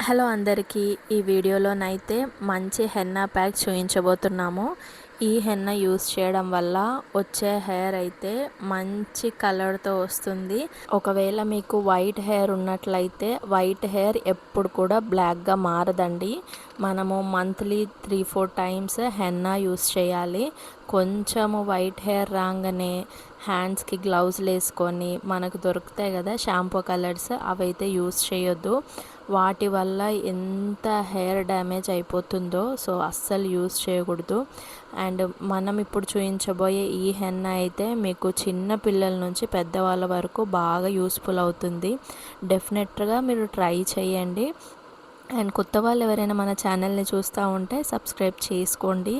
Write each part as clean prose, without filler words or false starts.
Hello అందరికీ, ఈ వీడియోలోనైతే మంచి హెన్నా ప్యాక్ చూపించబోతున్నాము. ఈ హెన్నా యూస్ చేయడం వల్ల వచ్చే హెయిర్ అయితే మంచి కలర్తో వస్తుంది. ఒకవేళ మీకు వైట్ హెయిర్ ఉన్నట్లయితే వైట్ హెయిర్ ఎప్పుడు కూడా బ్లాక్గా మారదండి. మనము మంత్లీ 3-4 టైమ్స్ హెన్నా యూస్ చేయాలి. కొంచెము వైట్ హెయిర్ రాగానే హ్యాండ్స్కి గ్లౌజులు వేసుకొని మనకు దొరుకుతాయి కదా షాంపూ కలర్స్, అవైతే యూస్ చేయొద్దు. వాటి వల్ల ఎంత హెయిర్ డ్యామేజ్ అయిపోతుందో, సో అస్సలు యూస్ చేయకూడదు. అండ్ మనం ఇప్పుడు చూపించబోయే ఈ హెన్నా అయితే మీకు చిన్న పిల్లల నుంచి పెద్దవాళ్ళ వరకు బాగా యూస్ఫుల్ అవుతుంది. డెఫినెట్గా మీరు ట్రై చేయండి. అండ్ కొత్త వాళ్ళు ఎవరైనా మన ఛానల్ని చూస్తూ ఉంటే సబ్స్క్రైబ్ చేసుకోండి.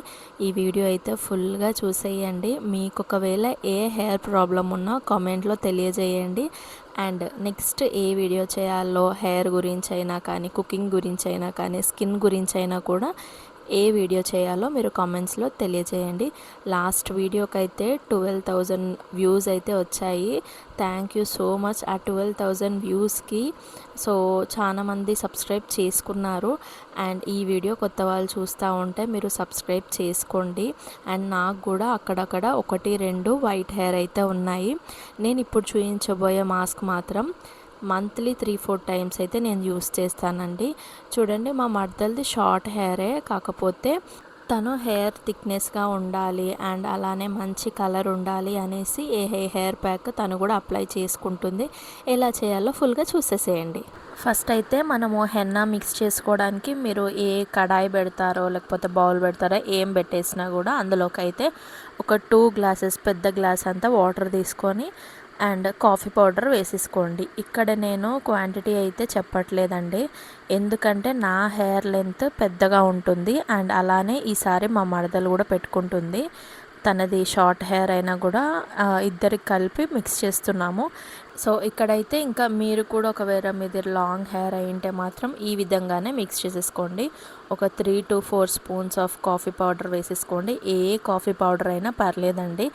ఈ వీడియో అయితే ఫుల్గా చూసేయండి. మీకు ఒకవేళ ఏ హెయిర్ ప్రాబ్లం ఉన్నా కామెంట్లో తెలియజేయండి. అండ్ నెక్స్ట్ ఏ వీడియో చేయాలో హెయిర్ గురించి అయినా కానీ, కుకింగ్ గురించి అయినా కానీ, స్కిన్ గురించి అయినా కూడా ఏ వీడియో చేయాలో మీరు కామెంట్స్లో తెలియజేయండి. లాస్ట్ వీడియోకి అయితే 12,000 వ్యూస్ అయితే వచ్చాయి. Thank you so much. ఆ 12,000 వ్యూస్కి సో చాలామంది సబ్స్క్రైబ్ చేసుకున్నారు. అండ్ ఈ వీడియో కొత్త వాళ్ళు చూస్తూ ఉంటే మీరు సబ్స్క్రైబ్ చేసుకోండి. అండ్ నాకు కూడా అక్కడక్కడ 1-2 వైట్ హెయిర్ అయితే ఉన్నాయి. నేను ఇప్పుడు చూపించబోయే మాస్క్ మాత్రం మంత్లీ 3-4 టైమ్స్ అయితే నేను యూస్ చేస్తానండి. చూడండి, మా మర్దల్ది షార్ట్ హెయిరే, కాకపోతే తను హెయిర్ థిక్నెస్గా ఉండాలి అండ్ అలానే మంచి కలర్ ఉండాలి అనేసి ఏ హెయిర్ ప్యాక్ తను కూడా అప్లై చేసుకుంటుంది. ఎలా చేయాలో ఫుల్గా చూసేసేయండి. ఫస్ట్ అయితే మనము హెన్నా మిక్స్ చేసుకోవడానికి మీరు ఏ కడాయి పెడతారో లేకపోతే బౌల్ పెడతారో ఏం పెట్టేసినా కూడా అందులోకి అయితే ఒక 2 గ్లాసెస్ పెద్ద గ్లాస్ అంతా వాటర్ తీసుకొని అండ్ కాఫీ పౌడర్ వేసేసుకోండి. ఇక్కడ నేను క్వాంటిటీ అయితే చెప్పట్లేదండి, ఎందుకంటే నా హెయిర్ లెంత్ పెద్దగా ఉంటుంది. అండ్ అలానే ఈసారి మా మరదలు కూడా పెట్టుకుంటుంది, తనది షార్ట్ హెయిర్ అయినా కూడా ఇద్దరికి కలిపి మిక్స్ చేస్తున్నాము. సో ఇక్కడైతే ఇంకా మీరు కూడా ఒకవేళ మీది లాంగ్ హెయిర్ అయింటే మాత్రం ఈ విధంగానే మిక్స్ చేసేసుకోండి. ఒక 3-4 స్పూన్స్ ఆఫ్ కాఫీ పౌడర్ వేసేసుకోండి. ఏ కాఫీ పౌడర్ అయినా పర్లేదండి.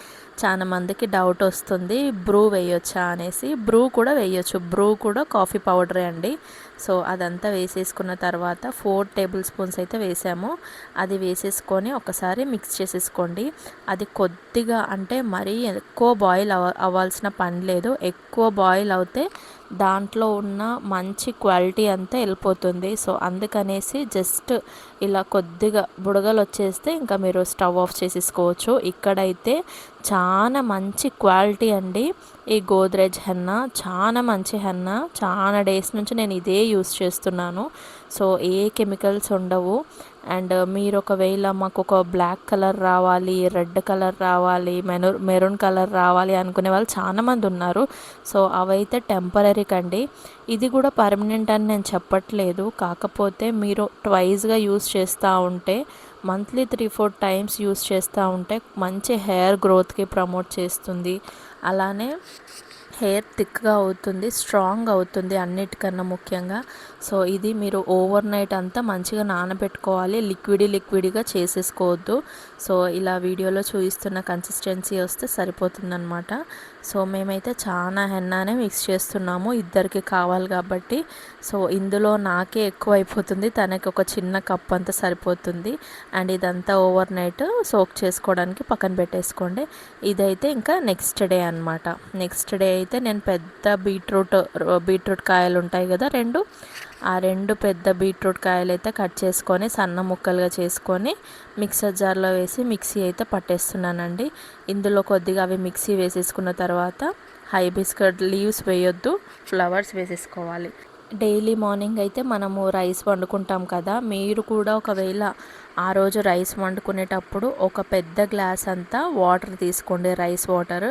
చాలా మందికి డౌట్ వస్తుంది బ్రూ వేయొచ్చా అనేసి. బ్రూ కూడా వేయొచ్చు, బ్రూ కూడా కాఫీ పౌడరే అండి. సో అదంతా వేసేసుకున్న తర్వాత 4 టేబుల్ స్పూన్స్ అయితే వేసాము. అది వేసేసుకొని ఒకసారి మిక్స్ చేసేసుకోండి. అది కొద్దిగా అంటే మరీ ఎక్కువ బాయిల్ అవ్వాల్సిన పని లేదు. ఎక్కువ బాయిల్ అవుతే దాంట్లో ఉన్న మంచి క్వాలిటీ అంతా వెళ్ళిపోతుంది. సో అందుకనేసి జస్ట్ ఇలా కొద్దిగా బుడగలు వచ్చేస్తే ఇంకా మీరు స్టవ్ ఆఫ్ చేసేసుకోవచ్చు. ఇక్కడైతే చాలా మంచి క్వాలిటీ అండి ఈ గోద్రేజ్ హెన్నా, చాలా మంచి హెన్నా. చాలా డేస్ నుంచి నేను ఇదే యూస్ చేస్తున్నాను. సో ఏ కెమికల్స్ ఉండవు. అండ్ మీరు ఒకవేళ మాకు ఒక బ్లాక్ కలర్ రావాలి, రెడ్ కలర్ రావాలి, మెరూన్ కలర్ రావాలి అనుకునే వాళ్ళు చాలామంది ఉన్నారు. సో అవైతే టెంపరీ కండి. ఇది కూడా పర్మనెంట్ అని నేను చెప్పట్లేదు, కాకపోతే మీరు ట్వైస్గా యూస్ చేస్తూ ఉంటే మంత్లీ 3-4 టైమ్స్ యూస్ చేస్తూ ఉంటే మంచి హెయిర్ గ్రోత్కి ప్రమోట్ చేస్తుంది. అలానే హెయిర్ థిక్గా అవుతుంది, స్ట్రాంగ్ అవుతుంది అన్నిటికన్నా ముఖ్యంగా. సో ఇది మీరు ఓవర్ నైట్ అంతా మంచిగా నానబెట్టుకోవాలి, లిక్విడ్గా చేసేసుకోవద్దు. సో ఇలా వీడియోలో చూపిస్తున్న కన్సిస్టెన్సీ వస్తే సరిపోతుందన్నమాట. సో మేమైతే చాలా హెన్నానే మిక్స్ చేస్తున్నాము, ఇద్దరికి కావాలి కాబట్టి. సో ఇందులో నాకే ఎక్కువ అయిపోతుంది, తనకి ఒక చిన్న కప్ అంతా సరిపోతుంది. అండ్ ఇదంతా ఓవర్ నైట్ సోక్ చేసుకోవడానికి పక్కన పెట్టేసుకోండి. ఇదైతే ఇంకా నెక్స్ట్ డే అనమాట. నెక్స్ట్ డే అయితే నేను పెద్ద బీట్రూట్ కాయలు ఉంటాయి కదా, ఆ రెండు పెద్ద బీట్రూట్ కాయలు అయితే కట్ చేసుకొని సన్న ముక్కలుగా చేసుకొని మిక్సర్ జార్లో వేసి మిక్సీ అయితే పట్టేస్తున్నానండి. ఇందులో కొద్దిగా అవి మిక్సీ వేసేసుకున్న తర్వాత హైబిస్కస్ లీవ్స్ వేయొద్దు, ఫ్లవర్స్ వేసేసుకోవాలి. డైలీ మార్నింగ్ అయితే మనము రైస్ వండుకుంటాం కదా, మీరు కూడా ఒకవేళ ఆ రోజు రైస్ వండుకునేటప్పుడు ఒక పెద్ద గ్లాస్ అంతా వాటర్ తీసుకోండి, రైస్ వాటర్.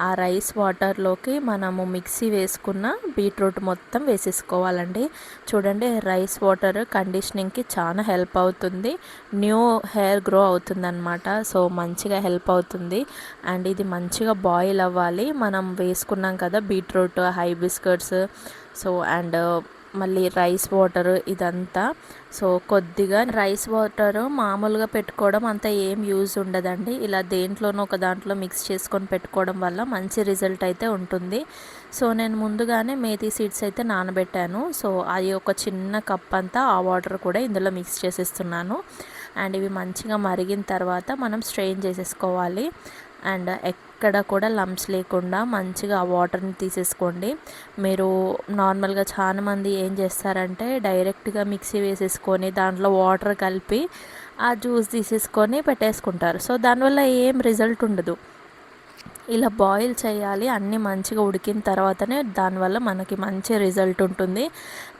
ఆ రైస్ వాటర్లోకి మనము మిక్సీ వేసుకున్న బీట్రూట్ మొత్తం వేసేసుకోవాలండి. చూడండి, రైస్ వాటర్ కండిషనింగ్కి చాలా హెల్ప్ అవుతుంది, న్యూ హెయిర్ గ్రో అవుతుందన్నమాట. సో మంచిగా హెల్ప్ అవుతుంది. అండ్ ఇది మంచిగా బాయిల్ అవ్వాలి. మనం వేసుకున్నాం కదా బీట్రూట్, హైబిస్కస్, సో అండ్ మళ్ళీ రైస్ వాటర్ ఇదంతా. సో కొద్దిగా రైస్ వాటర్ మామూలుగా పెట్టుకోవడం అంత ఏం యూజ్ ఉండదండి. ఇలా దేంట్లోనో ఒక దాంట్లో మిక్స్ చేసుకొని పెట్టుకోవడం వల్ల మంచి రిజల్ట్ అయితే ఉంటుంది. సో నేను ముందుగానే మేథీ సీడ్స్ అయితే నానబెట్టాను. సో అది ఒక చిన్న కప్ అంతా ఆ వాటర్ కూడా ఇందులో మిక్స్ చేసేస్తున్నాను. అండ్ ఇవి మంచిగా మరిగిన తర్వాత మనం స్ట్రెయిన్ చేసేసుకోవాలి. అండ్ ఎక్కడ కూడా లంప్స్ లేకుండా మంచిగా ఆ వాటర్ని తీసేసుకోండి. మీరు నార్మల్గా చాలామంది ఏం చేస్తారంటే డైరెక్ట్గా మిక్సీ వేసేసుకొని దాంట్లో వాటర్ కలిపి ఆ జ్యూస్ తీసేసుకొని పెట్టేసుకుంటారు. సో దానివల్ల ఏం రిజల్ట్ ఉండదు. ఇలా బాయిల్ చేయాలి. అన్నీ మంచిగా ఉడికిన తర్వాతనే దానివల్ల మనకి మంచి రిజల్ట్ ఉంటుంది.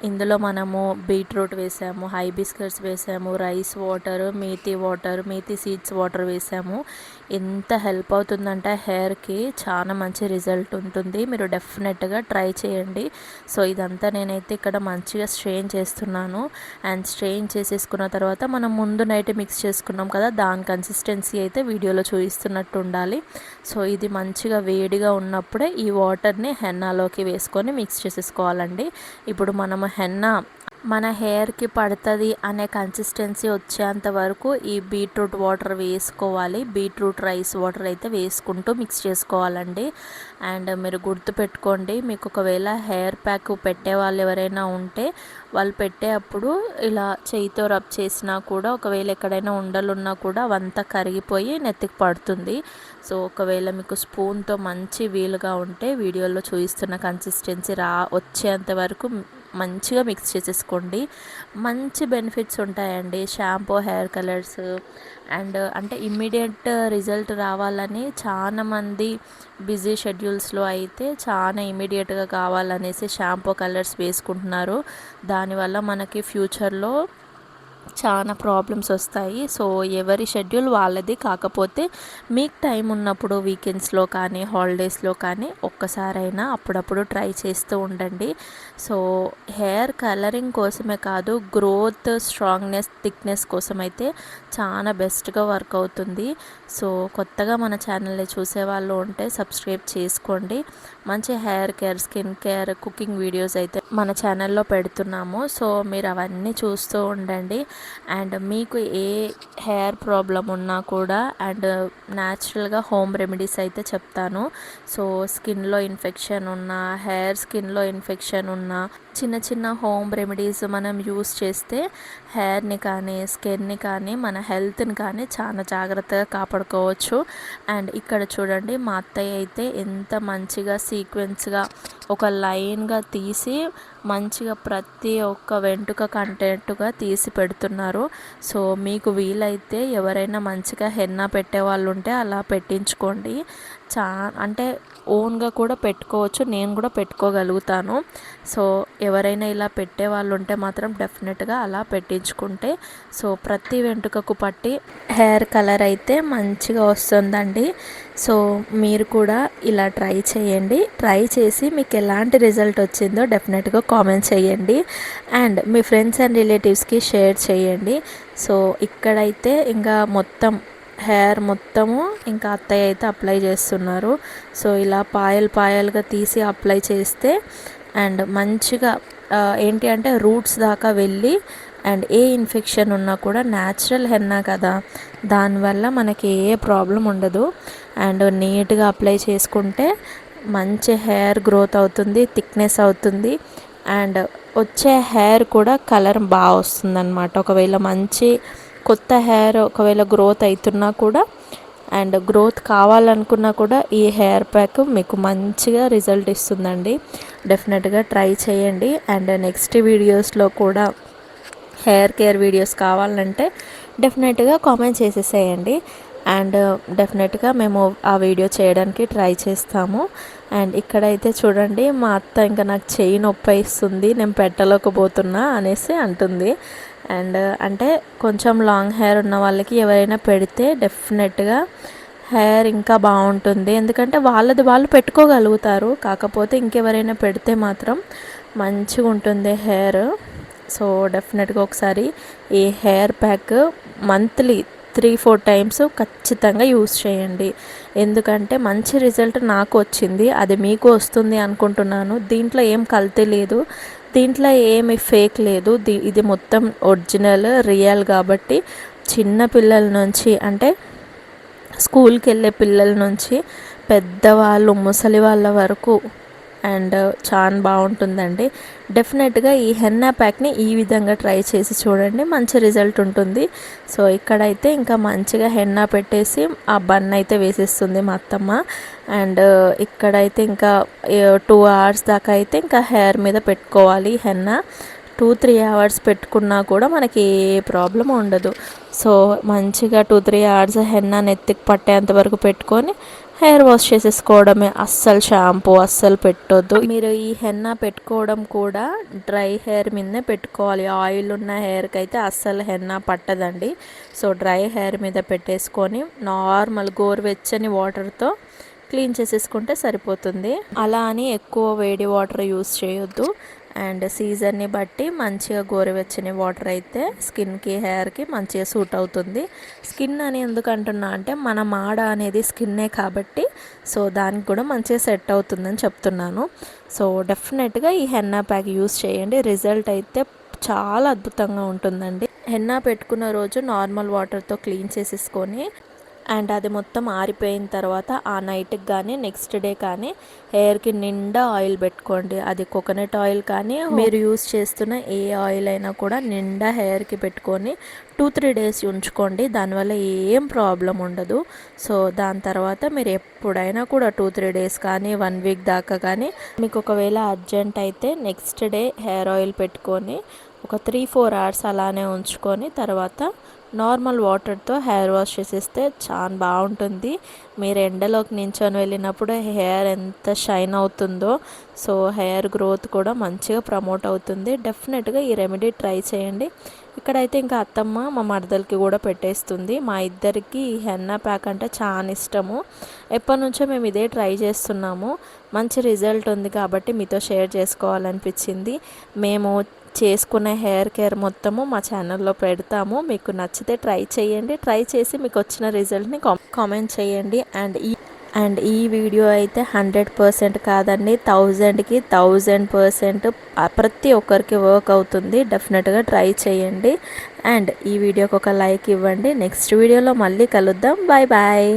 ఇందులో మనము బీట్రూట్ వేసాము, హైబిస్కస్ వేసాము, rice water, methi seeds water వేసాము. ఎంత హెల్ప్ అవుతుందంటే హెయిర్కి చాలా మంచి రిజల్ట్ ఉంటుంది. మీరు డెఫినెట్గా ట్రై చేయండి. సో ఇదంతా నేనైతే ఇక్కడ మంచిగా స్ట్రెయిన్ చేస్తున్నాను. అండ్ స్ట్రెయిన్ చేసేసుకున్న తర్వాత మనం ముందు నైట్ మిక్స్ చేసుకున్నాం కదా, దాని కన్సిస్టెన్సీ అయితే వీడియోలో చూపిస్తున్నట్టు ఉండాలి. సో ఇది మంచిగా వేడిగా ఉన్నప్పుడే ఈ వాటర్ని హెన్నాలోకి వేసుకొని మిక్స్ చేసేసుకోవాలండి. ఇప్పుడు మనము హెన్నా మన హెయిర్కి పడుతుంది అనే కన్సిస్టెన్సీ వచ్చేంత వరకు ఈ బీట్రూట్ వాటర్ వేసుకోవాలి. బీట్రూట్ రైస్ వాటర్ అయితే వేసుకుంటూ మిక్స్ చేసుకోవాలండి. అండ్ మీరు గుర్తుపెట్టుకోండి, మీకు ఒకవేళ హెయిర్ ప్యాక్ పెట్టే వాళ్ళు ఎవరైనా ఉంటే వాళ్ళు పెట్టేటప్పుడు ఇలా చేయితో రబ్ చేసినా కూడా ఒకవేళ ఎక్కడైనా ఉండలున్నా కూడా అవంతా కరిగిపోయి నెత్తికి పడుతుంది. సో ఒకవేళ మీకు స్పూన్తో మంచి వీలుగా ఉంటే వీడియోలో చూపిస్తున్న కన్సిస్టెన్సీ వచ్చేంత వరకు మంచిగా మిక్స్ చేసేసుకోండి. మంచి బెనిఫిట్స్ ఉంటాయండి. షాంపూ, హెయిర్ కలర్స్ అండ్ అంటే ఇమ్మీడియట్ రిజల్ట్ రావాలని చాలామంది బిజీ షెడ్యూల్స్లో అయితే చాలా ఇమ్మీడియట్గా కావాలనేసి షాంపూ, కలర్స్ వేసుకుంటున్నారు. దానివల్ల మనకి ఫ్యూచర్లో చాలా ప్రాబ్లమ్స్ వస్తాయి. సో ఎవరి షెడ్యూల్ వాళ్ళది. కాకపోతే మీకు టైం ఉన్నప్పుడు వీకెండ్స్లో కానీ హాలిడేస్లో కానీ ఒక్కసారైనా అప్పుడప్పుడు ట్రై చేస్తూ ఉండండి. సో హెయిర్ కలరింగ్ కోసమే కాదు, గ్రోత్, స్ట్రాంగ్నెస్, థిక్నెస్ కోసం అయితే చాలా బెస్ట్గా వర్క్ అవుతుంది. సో కొత్తగా మన ఛానల్ని చూసేవాళ్ళు ఉంటే సబ్స్క్రైబ్ చేసుకోండి. మంచి hair care, skin care, cooking videos అయితే మన ఛానల్లో పెడుతున్నాము. సో మీరు అవన్నీ చూస్తూ ఉండండి. అండ్ మీకు ఏ హెయిర్ ప్రాబ్లం ఉన్నా కూడా అండ్ న్యాచురల్గా హోమ్ రెమెడీస్ అయితే చెప్తాను. సో స్కిన్లో ఇన్ఫెక్షన్ ఉన్నా, స్కిన్లో ఇన్ఫెక్షన్ ఉన్నా చిన్న చిన్న హోమ్ రెమెడీస్ మనం యూస్ చేస్తే హెయిర్ని కానీ స్కిన్ని కానీ మన హెల్త్ని కానీ చాలా జాగ్రత్తగా కాపాడుకోవచ్చు. అండ్ ఇక్కడ చూడండి, మా అత్తయ్య అయితే ఎంత మంచిగా సీక్వెన్స్గా ఒక లైన్గా తీసి మంచిగా ప్రతి ఒక్క వెంట్రుక కంటెంట్గా తీసి పెడుతున్నారు. సో మీకు వీలైతే ఎవరైనా మంచిగా హెన్నా పెట్టే వాళ్ళు ఉంటే అలా పెట్టించుకోండి. అంటే ఓన్గా కూడా పెట్టుకోవచ్చు, నేను కూడా పెట్టుకోగలుగుతాను. సో ఎవరైనా ఇలా పెట్టే వాళ్ళు ఉంటే మాత్రం డెఫినెట్గా అలా పెట్టించుకుంటే సో ప్రతి వెంట్రుకకు పట్టి హెయిర్ కలర్ అయితే మంచిగా వస్తుందండి. సో మీరు కూడా ఇలా ట్రై చేయండి. ట్రై చేసి మీకు ఎలాంటి రిజల్ట్ వచ్చిందో డెఫినెట్గా కామెంట్ చేయండి. అండ్ మీ ఫ్రెండ్స్ అండ్ రిలేటివ్స్కి షేర్ చేయండి. సో ఇక్కడైతే ఇంకా మొత్తం హెయిర్ మొత్తము ఇంకా అత్తయ్య అయితే అప్లై చేస్తున్నారు. సో ఇలా పాయలుగా తీసి అప్లై చేస్తే అండ్ మంచిగా ఏంటి అంటే రూట్స్ దాకా వెళ్ళి అండ్ ఏ ఇన్ఫెక్షన్ ఉన్నా కూడా న్యాచురల్ హెన్నా కదా, దానివల్ల మనకి ఏ ప్రాబ్లం ఉండదు. అండ్ నీట్గా అప్లై చేసుకుంటే మంచి హెయిర్ గ్రోత్ అవుతుంది, థిక్నెస్ అవుతుంది. అండ్ వచ్చే హెయిర్ కూడా కలర్ బాగా వస్తుంది అన్నమాట. ఒకవేళ మంచి కొత్త హెయిర్ ఒకవేళ గ్రోత్ అవుతున్నా కూడా అండ్ గ్రోత్ కావాలనుకున్నా కూడా ఈ హెయిర్ ప్యాక్ మీకు మంచిగా రిజల్ట్ ఇస్తుందండి. డెఫినెట్గా ట్రై చేయండి. అండ్ నెక్స్ట్ వీడియోస్లో కూడా హెయిర్ కేర్ వీడియోస్ కావాలంటే డెఫినెట్గా కామెంట్ చేసేసేయండి. అండ్ డెఫినెట్గా మేము ఆ వీడియో చేయడానికి ట్రై చేస్తాము. అండ్ ఇక్కడైతే చూడండి, మా అత్త ఇంకా నాకు చెయ్యి నొప్పి ఇస్తుంది, నేను పెట్టలేకపోతున్నా అనేసి అంటుంది. అండ్ అంటే కొంచెం లాంగ్ హెయిర్ ఉన్న వాళ్ళకి ఎవరైనా పెడితే డెఫినెట్గా హెయిర్ ఇంకా బాగుంటుంది. ఎందుకంటే వాళ్ళది వాళ్ళు పెట్టుకోగలుగుతారు. కాకపోతే ఇంకెవరైనా పెడితే మాత్రం మంచిగా ఉంటుంది హెయిర్. సో డెఫినెట్గా ఒకసారి ఈ హెయిర్ ప్యాక్ మంత్లీ 3-4 టైమ్స్ ఖచ్చితంగా యూస్ చేయండి. ఎందుకంటే మంచి రిజల్ట్ నాకు వచ్చింది, అది మీకు వస్తుంది అనుకుంటున్నాను. దీంట్లో ఏం కల్తీ లేదు. దీంట్లో ఏమి ఫేక్ లేదు, ఇది మొత్తం ఒరిజినల్ రియల్ కాబట్టి చిన్న పిల్లల నుంచి అంటే స్కూల్కి వెళ్ళే పిల్లల నుంచి పెద్దవాళ్ళు ముసలి వాళ్ళ వరకు అండ్ చాలా బాగుంటుందండి. డెఫినెట్గా ఈ హెన్నా ప్యాక్ని ఈ విధంగా ట్రై చేసి చూడండి, మంచి రిజల్ట్ ఉంటుంది. సో ఇక్కడైతే ఇంకా మంచిగా హెన్నా పెట్టేసి ఆ బన్ అయితే వేసేస్తుంది మా అత్తమ్మ. అండ్ ఇక్కడైతే ఇంకా 2 hours దాకా అయితే ఇంకా హెయిర్ మీద పెట్టుకోవాలి హెన్నా. 2-3 hours పెట్టుకున్నా కూడా మనకి ఏ ప్రాబ్లం ఉండదు. సో మంచిగా 2-3 hours హెన్నా నెత్తికి పట్టేంత వరకు పెట్టుకొని హెయిర్ వాష్ చేసేసుకోవడమే. అస్సలు షాంపూ అస్సలు పెట్టొద్దు. మీరు ఈ హెన్నా పెట్టుకోవడం కూడా డ్రై హెయిర్ మీదనే పెట్టుకోవాలి. ఆయిల్ ఉన్న హెయిర్కి అయితే అస్సలు హెన్నా పట్టదండి. సో డ్రై హెయిర్ మీద పెట్టేసుకొని నార్మల్ గోరువెచ్చని వాటర్తో క్లీన్ చేసేసుకుంటే సరిపోతుంది. అలా అని ఎక్కువ వేడి వాటర్ యూస్ చేయొద్దు. అండ్ సీజన్ని బట్టి మంచిగా గోరువెచ్చని వాటర్ అయితే స్కిన్కి హెయిర్కి మంచిగా సూట్ అవుతుంది. స్కిన్ అని ఎందుకు అంటున్నా అంటే మన మాడ అనేది స్కిన్నే కాబట్టి సో దానికి కూడా మంచిగా సెట్ అవుతుందని చెప్తున్నాను. సో డెఫినెట్గా ఈ హెన్నా ప్యాక్ యూస్ చేయండి, రిజల్ట్ అయితే చాలా అద్భుతంగా ఉంటుందండి. హెన్నా పెట్టుకున్న రోజు నార్మల్ వాటర్తో క్లీన్ చేసేసుకొని అండ్ అది మొత్తం ఆరిపోయిన తర్వాత ఆ నైట్కి కానీ నెక్స్ట్ డే కానీ హెయిర్కి నిండా ఆయిల్ పెట్టుకోండి. అది కోకోనట్ ఆయిల్ కానీ మీరు యూస్ చేస్తున్న ఏ ఆయిల్ అయినా కూడా నిండా హెయిర్కి పెట్టుకొని 2-3 days ఉంచుకోండి. దానివల్ల ఏం ప్రాబ్లం ఉండదు. సో దాని తర్వాత మీరు ఎప్పుడైనా కూడా 2-3 days కానీ 1 week దాకా కానీ మీకు ఒకవేళ అర్జెంట్ అయితే నెక్స్ట్ డే హెయిర్ ఆయిల్ పెట్టుకొని ఒక 3-4 hours అలానే ఉంచుకొని తర్వాత నార్మల్ వాటర్తో హెయిర్ వాష్ చేసేస్తే చాలా బాగుంటుంది. మీరు ఎండలోకి నించొని వెళ్ళినప్పుడు హెయిర్ ఎంత షైన్ అవుతుందో సో హెయిర్ గ్రోత్ కూడా మంచిగా ప్రమోట్ అవుతుంది. డెఫినెట్గా ఈ రెమెడీ ట్రై చేయండి. ఇక్కడైతే ఇంకా అత్తమ్మ మా మరదలకి కూడా పెట్టేస్తుంది. మా ఇద్దరికి ఈ హెన్నా ప్యాక్ అంటే చాలా ఇష్టము. ఎప్పటి నుంచో మేము ఇదే ట్రై చేస్తున్నాము. మంచి రిజల్ట్ ఉంది కాబట్టి మీతో షేర్ చేసుకోవాలనిపించింది. మేము చేసుకునే హెయిర్ కేర్ మొత్తము మా ఛానల్లో పెడతాము. మీకు నచ్చితే ట్రై చేయండి. ట్రై చేసి మీకు వచ్చిన రిజల్ట్ని కామెంట్ చేయండి. అండ్ ఈ వీడియో అయితే 100% కాదండి, 1000కి 1000% ప్రతి ఒక్కరికి వర్క్ అవుతుంది. డెఫినెట్గా ట్రై చేయండి. అండ్ ఈ వీడియోకి ఒక లైక్ ఇవ్వండి. నెక్స్ట్ వీడియోలో మళ్ళీ కలుద్దాం. Bye bye.